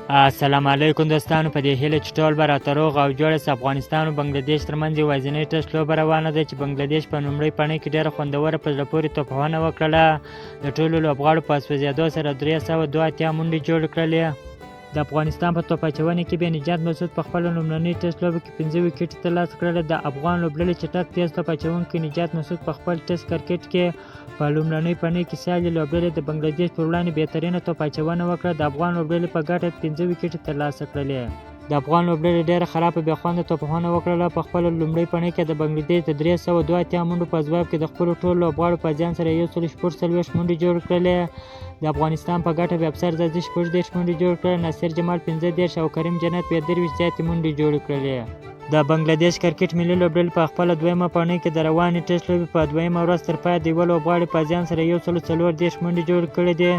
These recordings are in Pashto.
السلام علیکم دوستانو، په دې هیله چې ټول به راته روغ او جوړ است. افغانستان او بنګلادیش ترمنځ یوازینۍ ټسټ لوبه روانه ده چې بنګلادیش په لومړۍ پاڼۍ کې ډېره خوندوره په زړه پورې توپونه وکړله. د ټولو لوبغاړو په سوځېدو سره 382 منډې جوړې کړلې. د افغانستان په توپ اچونې کې بېنجات مسعود په خپله لومړنۍ ټسټ لوبه کې 5 ویکټې ترلاسه کړل. د افغان لوبډلې چټک تیز توپ اچوونکی نجات مسعود په خپل ټسټ کرکټ کې په لومړنۍ پاڼۍ کې سیالې لوبډلې د بنګلادیش پر وړاندې بهترینه توپ اچونه وکړه. د افغان لوبډلې په ګټه 5 ویکټې ترلاسه کړلې. د افغان لوبډلې ډېره خرابه بې خونده توپونه وکړله. په خپله لومړۍ پاڼۍ کې د بنګلادیش د 382 منډو په ځواب کې د خپلو ټولو لوبغاړو په زیان سره 140 منډې جوړې کړلې. د افغانستان په ګټه بې افسر زاده 30 منډې جوړې کړلې. ناصر جمال 15 او کریم جنت 23 زیاتې منډې جوړې کړلې. د بنګلادیش کرکټ ملي لوبډلې په خپله دویمه پاڼۍ کې د روانې ټسټ لوبې په دویمه ورځ تر پایه د یوه لوبغاړي په زیان سره 140 منډې جوړې کړې دي.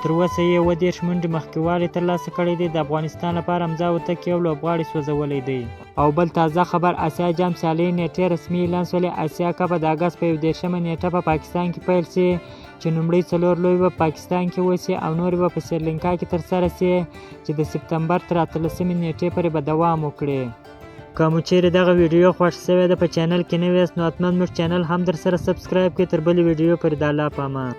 تر اوسه یې 30 منډې مخکې والی ترلاسه کړی دی. د افغانستان لپاره حمزه هوتک یو لوبغاړی سوځولی دی. او بل تازه خبر، اسیا جام سیالۍ نیټې رسمي اعلان شولې. اسیا کپ د اګست په 21 نیټه په پاکستان کې پیل شي چې لومړۍ 4 لوبې به پاکستان کې وشي او نورې به په سریلانکا کې ترسره شي چې د سپتمبر تر 18 نیټې پورې به دوام وکړي. که مو چیرې دغه ویډیو خوښ شوې ده په چینل کې نوی یاست نو حتما موږ چینل هم در سره سبسکرایب کړئ. تر بلې ویډیو پورې د الله په امان.